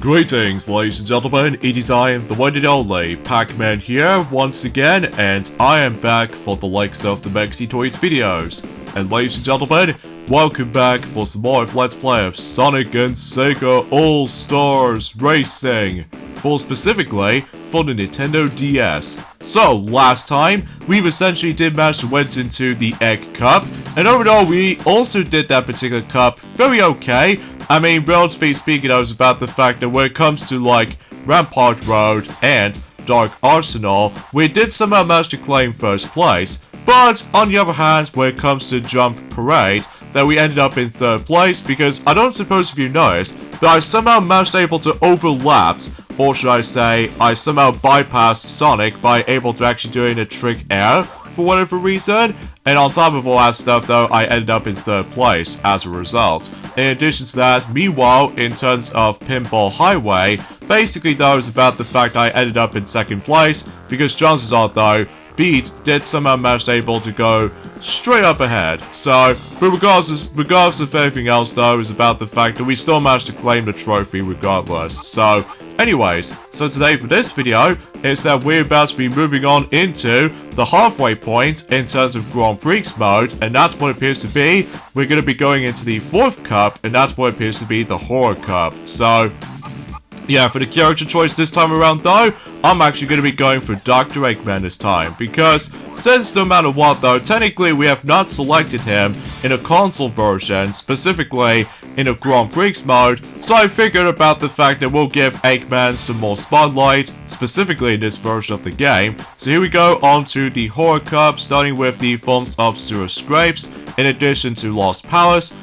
Greetings, ladies and gentlemen, it is I am the one and only Pac-Man here once again, and I am back for the likes of the Mexi Toys videos. And ladies and gentlemen, welcome back for some more of Let's Play of Sonic and Sega All-Stars Racing, specifically for the Nintendo DS. So, last time, we've essentially manage to went into the Egg Cup, and overall we also did that particular cup very okay. I mean, relatively speaking, I was about the fact that when it comes to, like, Rampart Road and Dark Arsenal, we did somehow manage to claim first place. But, on the other hand, when it comes to Jump Parade, that we ended up in third place, because I don't suppose if you noticed, but I somehow managed able to overlap, or should I say, I somehow bypassed Sonic by able to actually doing a trick air, for whatever reason. And on top of all that stuff though, I ended up in third place as a result. In addition to that, meanwhile, in terms of Pinball Highway, basically though, it was about the fact I ended up in second place, because chances are though, Beat did somehow manage able to go straight up ahead. So, but regardless of anything else though, it was about the fact that we still managed to claim the trophy regardless. So, anyways, so today for this video is that we're about to be moving on into the halfway point in terms of Grand Prix mode, and that's what it appears to be. We're going to be going into the fourth cup, and that's what appears to be the Horror Cup. So, yeah, for the character choice this time around though, I'm actually going to be going for Dr. Eggman this time, because since no matter what though, technically we have not selected him in a console version, specifically in a Grand Prix mode, so I figured about the fact that we'll give Eggman some more spotlight, specifically in this version of the game. So here we go on to the Horror Cup, starting with the forms of Sewer Scrapes, in addition to Lost Palace,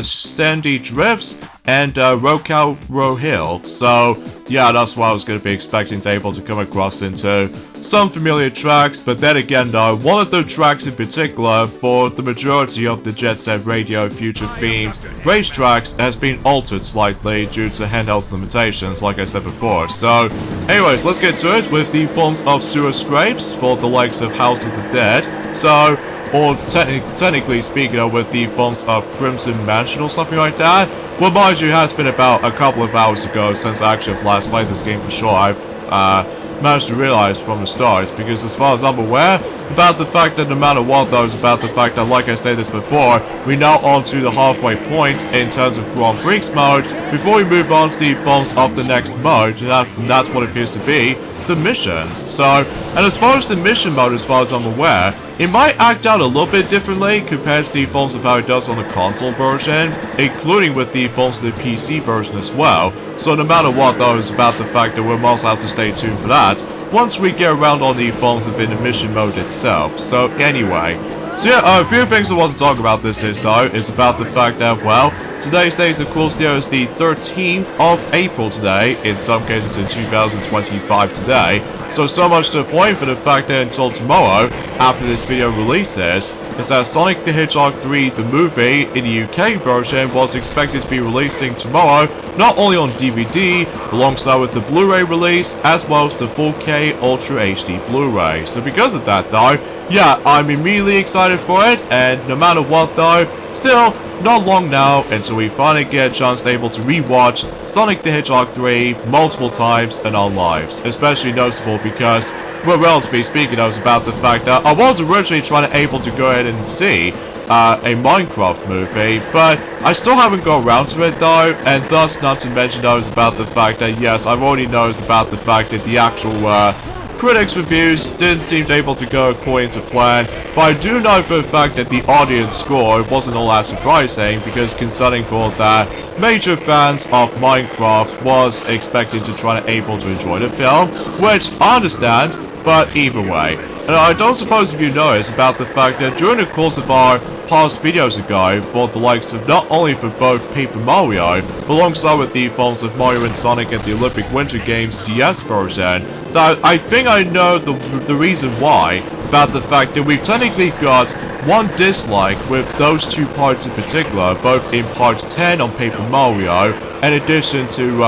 Sandy Drifts, and Rokkaku Hill. So yeah, that's what I was going to be expecting to able to come across into some familiar tracks, but then again though, one of the tracks in particular for the majority of the Jet Set Radio future themed racetracks has been altered slightly due to handheld limitations, like I said before. So anyways, let's get to it with the forms of Sewer Scrapes for the likes of House of the Dead. So, or technically speaking with the forms of Crimson Mansion or something like that. Well, mind you, it has been about a couple of hours ago since I actually have last played this game for sure. I've managed to realize from the start, because as far as I'm aware, about the fact that no matter what though, is about the fact that, like I said this before, we're now on to the halfway point in terms of Grand Prix mode, before we move on to the forms of the next mode, and that's what it appears to be, the missions. So, and as far as the mission mode, as far as I'm aware, it might act out a little bit differently compared to the forms of how it does on the console version, including with the forms of the PC version as well. So no matter what though, it's about the fact that we'll also have to stay tuned for that once we get around on the forms of in the mission mode itself. So anyway, so yeah, a few things I want to talk about this is about the fact that, well, today's date is of course there is the 13th of April today, in some cases in 2025 today, so much to the point for the fact that until tomorrow, after this video releases, is that Sonic the Hedgehog 3, the movie, in the UK version, was expected to be releasing tomorrow, not only on DVD, alongside with the Blu-ray release, as well as the 4K Ultra HD Blu-ray. So because of that though, yeah, I'm immediately excited for it, and no matter what though, still, not long now until we finally get a chance to able to rewatch Sonic the Hedgehog 3 multiple times in our lives. Especially noticeable because, well, relatively speaking, I was about the fact that I was originally trying to able to go ahead and see a Minecraft movie, but I still haven't got around to it though, and thus not to mention though is about the fact that, yes, I've already noticed about the fact that the actual critics' reviews didn't seem able to go according to plan, but I do know for the fact that the audience score wasn't all that surprising, because considering for that, major fans of Minecraft was expecting to try and able to enjoy the film, which I understand, but either way. And I don't suppose if you noticed about the fact that during the course of our past videos ago, for the likes of not only for both Paper Mario, but alongside with the forms of Mario and Sonic and the Olympic Winter Games DS version, that I think I know the reason why, about the fact that we've technically got one dislike with those two parts in particular, both in part 10 on Paper Mario, in addition to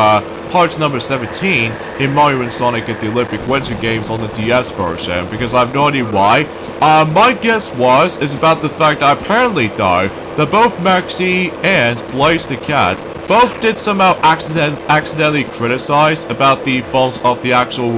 part number 17 in Mario and Sonic at the Olympic Winter Games on the DS version, because I have no idea why. My guess is about the fact that apparently though, that both Maxi and Blaze the Cat both did somehow accidentally criticize about the faults of the actual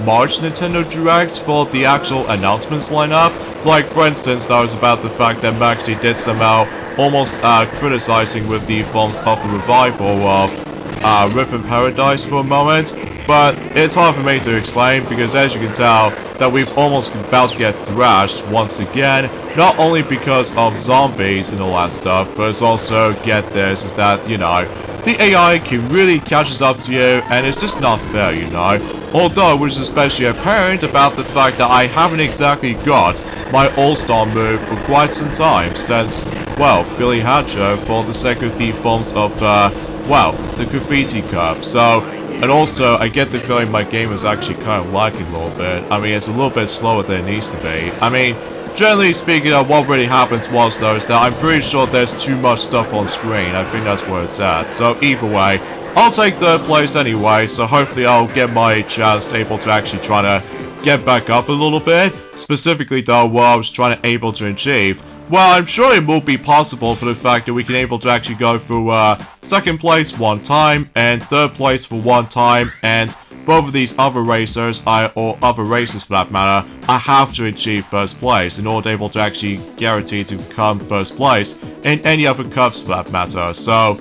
March Nintendo Direct for the actual announcements lineup. Like, for instance, that was about the fact that Maxi did somehow almost criticizing with the faults of the revival of Rhythm Paradise for a moment. But it's hard for me to explain because, as you can tell, that we've almost about to get thrashed once again. Not only because of zombies and all that stuff, but it's also, get this, is that, you know, the AI can really catches up to you, and it's just not fair, you know. Although, which is especially apparent about the fact that I haven't exactly got my all-star move for quite some time since, well, Billy Hatcher for the sake of the forms of, well, the Graffiti Cup. So, and also, I get the feeling my game is actually kind of lagging a little bit. I mean, it's a little bit slower than it needs to be. I mean, generally speaking, what really happens was, though, is that I'm pretty sure there's too much stuff on screen. I think that's where it's at. So, either way, I'll take third place anyway, so hopefully I'll get my chance able to actually try to get back up a little bit. Specifically, though, what I was trying to able to achieve. Well, I'm sure it will be possible for the fact that we can able to actually go through second place one time and third place for one time, and both of these other racers, or other races for that matter, I have to achieve first place in order to able to actually guarantee to become first place in any other cups for that matter. So,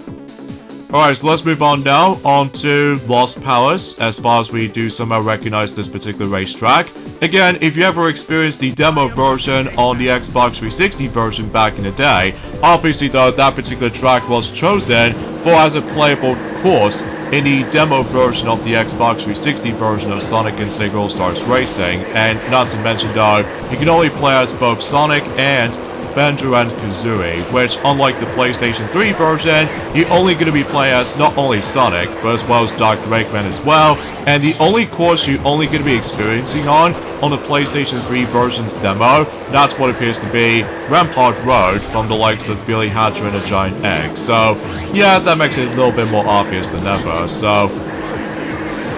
alright, so let's move on now on to Lost Palace, as far as we do somehow recognize this particular racetrack. Again, if you ever experienced the demo version on the Xbox 360 version back in the day, obviously though that particular track was chosen for as a playable course in the demo version of the Xbox 360 version of Sonic and Sega All-Stars Racing, and not to mention though, you can only play as both Sonic and Banjo and Kazooie, which, unlike the PlayStation 3 version, you're only going to be playing as not only Sonic, but as well as Dr. Eggman as well, and the only course you're only going to be experiencing on the PlayStation 3 version's demo, that's what appears to be Rampart Road from the likes of Billy Hatcher and a Giant Egg. So, yeah, that makes it a little bit more obvious than ever, so...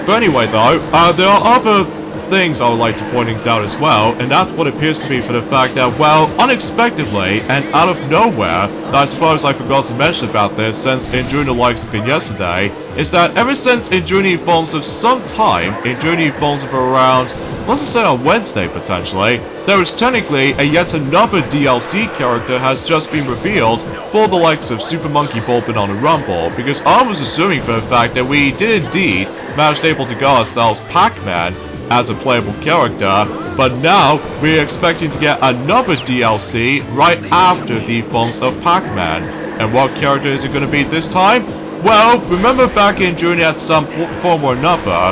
But anyway though, there are other things I would like to point out as well, and that's what appears to be for the fact that, well, unexpectedly and out of nowhere, and I suppose I forgot to mention about this since in June the likes have been yesterday, is that ever since in June informs of some time, in June informs of around, let's just say on Wednesday potentially, there is technically a yet another DLC character has just been revealed for the likes of Super Monkey Ball Banana Rumble, because I was assuming for the fact that we did indeed manage able to get ourselves Pac-Man as a playable character, but now we're expecting to get another DLC right after the forms of Pac-Man. And what character is it going to be this time? Well, remember back in June at some form or another,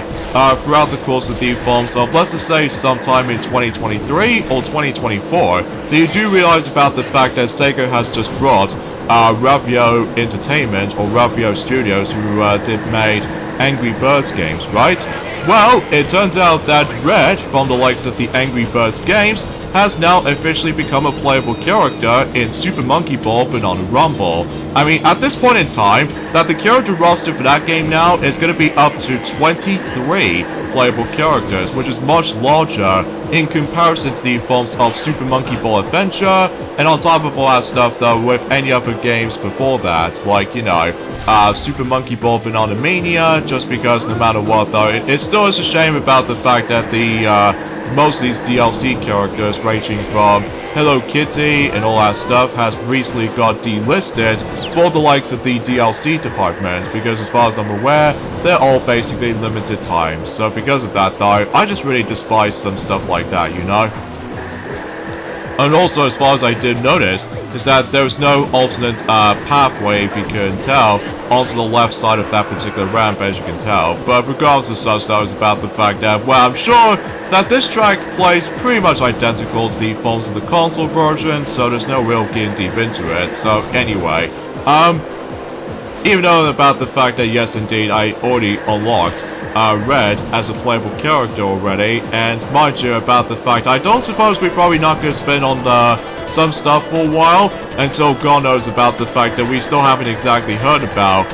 throughout the course of the forms of, let's just say sometime in 2023 or 2024, that you do realize about the fact that Sega has just brought Ravio Entertainment or Ravio Studios, who did made Angry Birds games, right? Well, it turns out that Red, from the likes of the Angry Birds games, has now officially become a playable character in Super Monkey Ball Banana Rumble. I mean, at this point in time, that the character roster for that game now is going to be up to 23 playable characters, which is much larger in comparison to the forms of Super Monkey Ball Adventure, and on top of all that stuff though, with any other games before that, like, you know, Super Monkey Ball Banana Mania, just because no matter what though, it still is a shame about the fact that the most of these DLC characters ranging from Hello Kitty and all that stuff has recently got delisted for the likes of the DLC department, because as far as I'm aware, they're all basically limited time. So because of that though, I just really despise some stuff like that, you know? And also, as far as I did notice, is that there was no alternate pathway, if you couldn't tell, onto the left side of that particular ramp, as you can tell. But regardless of such, that was about the fact that, well, I'm sure that this track plays pretty much identical to the forms of the console version, so there's no real getting deep into it. So anyway, even though about the fact that yes, indeed, I already unlocked Red as a playable character already, and mind you about the fact I don't suppose we're probably not going to spend on some stuff for a while, until God knows about the fact that we still haven't exactly heard about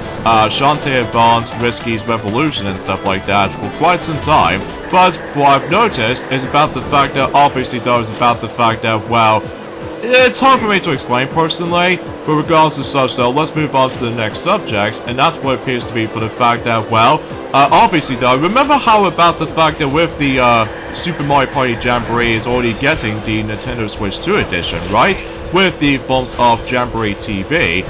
Shantae Bond's Risky's Revolution and stuff like that for quite some time. But what I've noticed is about the fact that obviously though is about the fact that, well, it's hard for me to explain personally, but regardless of such though, let's move on to the next subject, and that's what appears to be for the fact that, well, obviously though, remember how about the fact that with the Super Mario Party Jamboree is already getting the Nintendo Switch 2 edition, right? With the forms of Jamboree TV,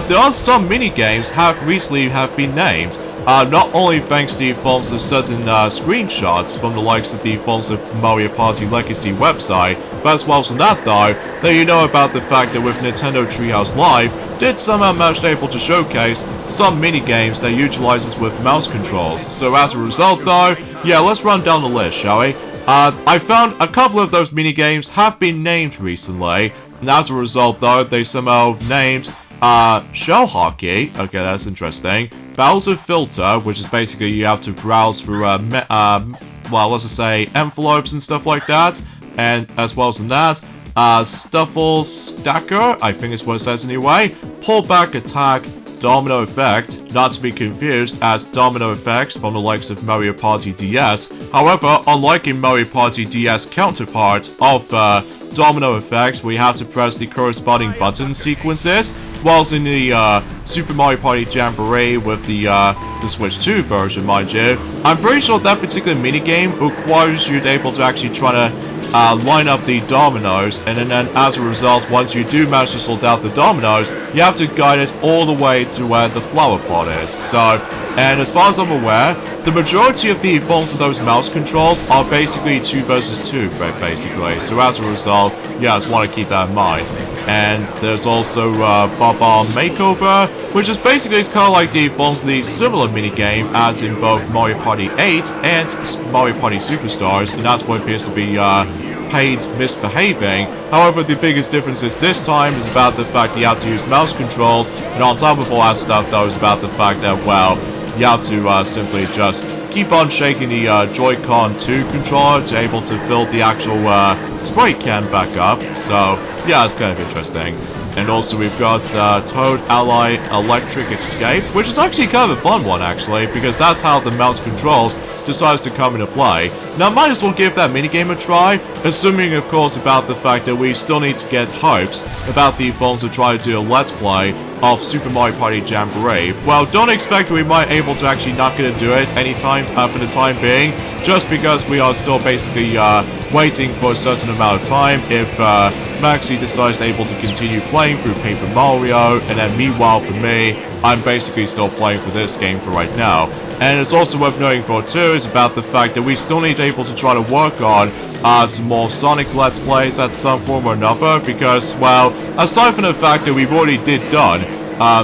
there are some mini-games recently have been named. Not only thanks to the forms of certain screenshots from the likes of the forms of Mario Party Legacy website, but as well as that though, that you know about the fact that with Nintendo Treehouse Live, did somehow manage able to showcase some mini-games that utilizes with mouse controls. So as a result though, yeah, let's run down the list, shall we? I found a couple of those mini-games have been named recently, and as a result though, they somehow named Shell Hockey, okay, that's interesting. Bowser Filter, which is basically you have to browse through, well, let's just say envelopes and stuff like that. And as well as that, Stuffle Stacker, I think is what it says anyway. Pullback Attack, Domino Effect, not to be confused as Domino Effects from the likes of Mario Party DS. However, unlike in Mario Party DS counterpart of Domino Effect, we have to press the corresponding button sequences, whilst in the Super Mario Party Jamboree with the Switch 2 version, mind you, I'm pretty sure that particular minigame requires you to able to actually try to line up the dominoes, and then as a result, once you do manage to sort out the dominoes, you have to guide it all the way to where the flower pot is. So, and as far as I'm aware, the majority of the forms of those mouse controls are basically 2 versus 2, basically. So as a result, yeah, I just want to keep that in mind. And there's also Baba Makeover, which is basically kind of like the forms of the similar minigame as in both Mario Party 8 and Mario Party Superstars, and that's what appears to be paid misbehaving. However, the biggest difference is this time is about the fact that you have to use mouse controls, and on top of all that stuff though is about the fact that, well, you have to simply just keep on shaking the Joy-Con 2 controller to able to fill the actual spray can back up. So yeah, it's kind of interesting. And also we've got Toad Ally Electric Escape, which is actually kind of a fun one actually, because that's how the mouse controls decides to come into play. Now might as well give that minigame a try, assuming of course about the fact that we still need to get hopes about the forms to try to do a let's play of Super Mario Party Jamboree. Well, don't expect we might able to actually not gonna do it anytime for the time being, just because we are still basically waiting for a certain amount of time if Maxi decides able to continue playing through Paper Mario, and then meanwhile for me, I'm basically still playing for this game for right now. And it's also worth noting for too is about the fact that we still need to able to try to work on some more Sonic Let's Plays at some form or another, because, well, aside from the fact that we've already done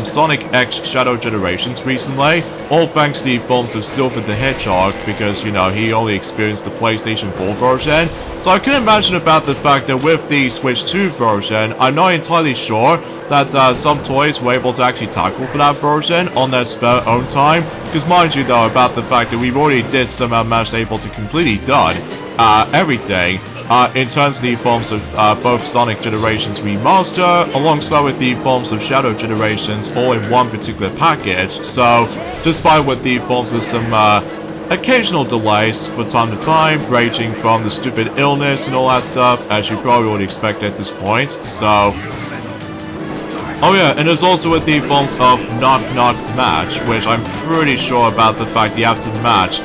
Sonic X Shadow Generations recently, all thanks to the films of Silver the Hedgehog, because, you know, he only experienced the PlayStation 4 version. So I can imagine about the fact that with the Switch 2 version, I'm not entirely sure that some toys were able to actually tackle for that version on their spare own time, because mind you though, about the fact that we've already somehow managed able to completely done everything in terms of the forms of both Sonic Generations Remaster, alongside with the forms of Shadow Generations, all in one particular package. So, despite with the forms of some occasional delays from time to time, ranging from the stupid illness and all that stuff, as you probably would expect at this point, so... Oh yeah, and there's also with the forms of Knock Knock Match, which I'm pretty sure about the fact you have to match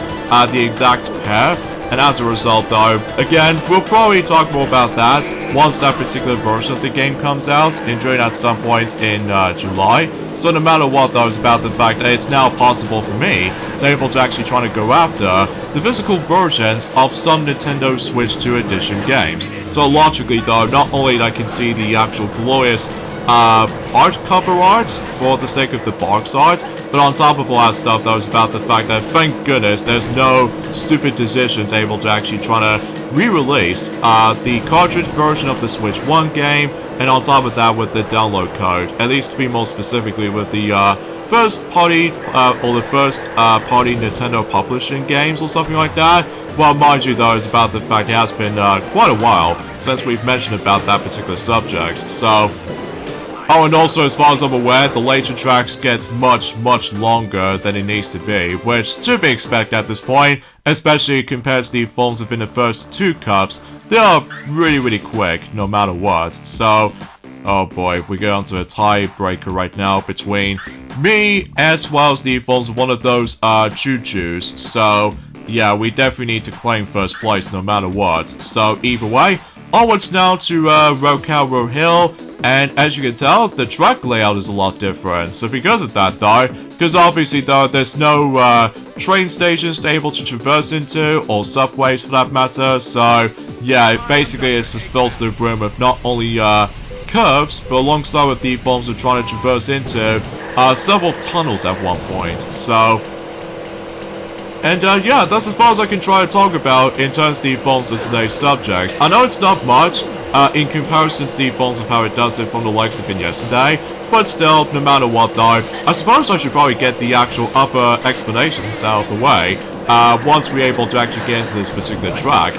the exact pair. And as a result though, again, we'll probably talk more about that once that particular version of the game comes out, enjoying at some point in July. So no matter what though, it's about the fact that it's now possible for me to able to actually try to go after the physical versions of some Nintendo Switch 2 edition games. So logically though, not only that I can see the actual glorious art cover art for the sake of the box art, but on top of all that stuff, that was about the fact that, thank goodness, there's no stupid decision to able to actually try to re-release the cartridge version of the Switch 1 game, and on top of that with the download code, at least to be more specifically with the first party Nintendo publishing games or something like that. Well, mind you though, it's about the fact it has been quite a while since we've mentioned about that particular subject, so... Oh, and also, as far as I'm aware, the later tracks gets much longer than it needs to be, which to be expected at this point, especially compared to the forms within the first 2 cups they are really quick, no matter what. So, oh boy, we go on to a tiebreaker right now between me as well as the forms of one of those choo-choos. So, yeah, we definitely need to claim first place no matter what. So, either way, onwards now to Rokkaku Hill. And as you can tell, the track layout is a lot different. So because of that though, because obviously though, there's no train stations able to traverse into, or subways for that matter. So yeah, basically it's just filled to the brim with not only curves, but alongside with the forms of trying to traverse into several tunnels at one point. So, and yeah, that's as far as I can try to talk about in terms of the forms of today's subjects. I know it's not much in comparison to the forms of how it does it from the likes of it yesterday, but still, no matter what though, I suppose I should probably get the actual upper explanations out of the way once we're able to actually get into this particular track.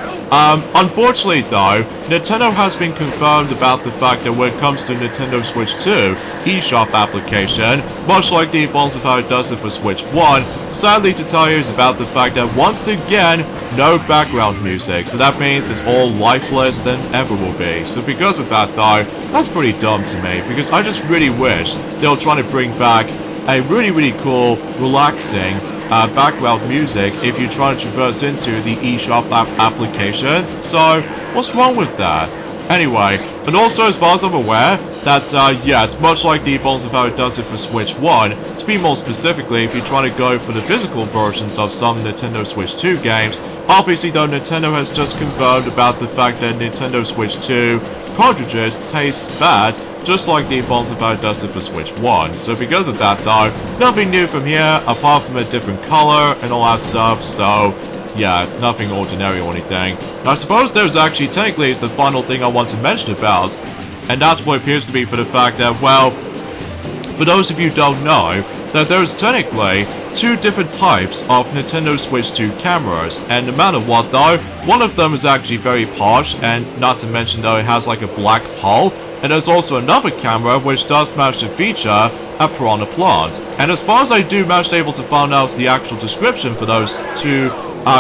Unfortunately though, Nintendo has been confirmed about the fact that when it comes to Nintendo Switch 2 eShop application, much like the forms of how it does it for Switch 1, sadly to tell you is about the fact that once again, no background music, so that means it's all lifeless than ever will be. So because of that though, that's pretty dumb to me, because I just really wish they were trying to bring back a really cool, relaxing background music if you're trying to traverse into the eShop applications. So, what's wrong with that? Anyway, and also as far as I'm aware, that yes, much like the forms of how it does it for Switch 1, to be more specifically, if you're trying to go for the physical versions of some Nintendo Switch 2 games, obviously though Nintendo has just confirmed about the fact that Nintendo Switch 2 cartridges taste bad, just like the forms of how it does it for Switch 1. So because of that though, nothing new from here, apart from a different color and all that stuff, so yeah, nothing ordinary or anything. Now, I suppose there's actually technically is the final thing I want to mention about, and that's what appears to be for the fact that, well, for those of you who don't know, that there's technically two different types of Nintendo Switch 2 cameras, and no matter what though, one of them is actually very posh, and not to mention though it has like a black hull, and there's also another camera which does manage to feature a piranha plant. And as far as I do manage to able to find out the actual description for those two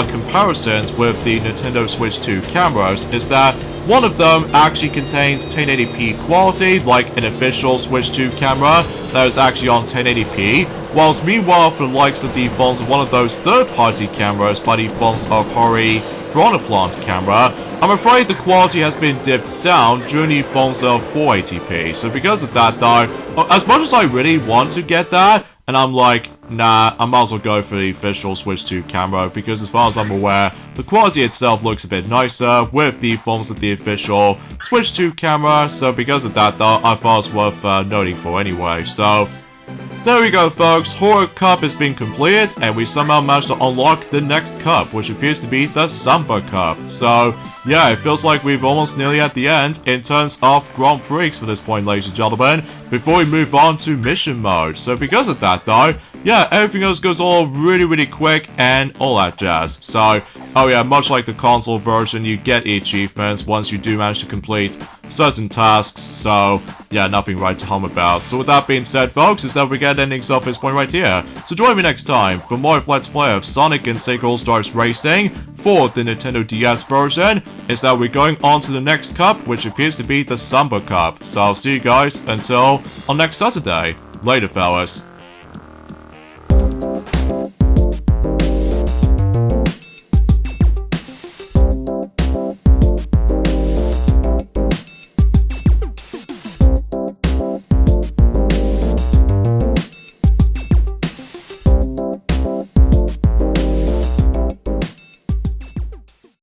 comparisons with the Nintendo Switch 2 cameras, is that one of them actually contains 1080p quality, like an official Switch 2 camera that is actually on 1080p, whilst meanwhile for the likes of the phones of one of those third-party cameras by the phones of Hori Piranha Plant camera, I'm afraid the quality has been dipped down during the phones of 480p. So because of that though, as much as I really want to get that, and I'm like, nah, I might as well go for the official Switch 2 camera, because as far as I'm aware, the quality itself looks a bit nicer with the forms of the official Switch 2 camera. So because of that though, I thought it was worth noting for anyway. So there we go folks, Horror Cup has been completed, and we somehow managed to unlock the next cup, which appears to be the Samba Cup. So yeah, it feels like we've almost nearly at the end in terms of Grand Prix for this point, ladies and gentlemen, before we move on to mission mode. So because of that though, yeah, everything else goes all really quick and all that jazz. So, oh yeah, much like the console version, you get achievements once you do manage to complete certain tasks. So yeah, nothing right to hum about. So with that being said folks, is that we get endings of this point right here. So join me next time for more of Let's Play of Sonic and Sega All-Stars Racing for the Nintendo DS version. Is that we're going on to the next cup, which appears to be the Samba Cup. So I'll see you guys until on next Saturday. Later fellas.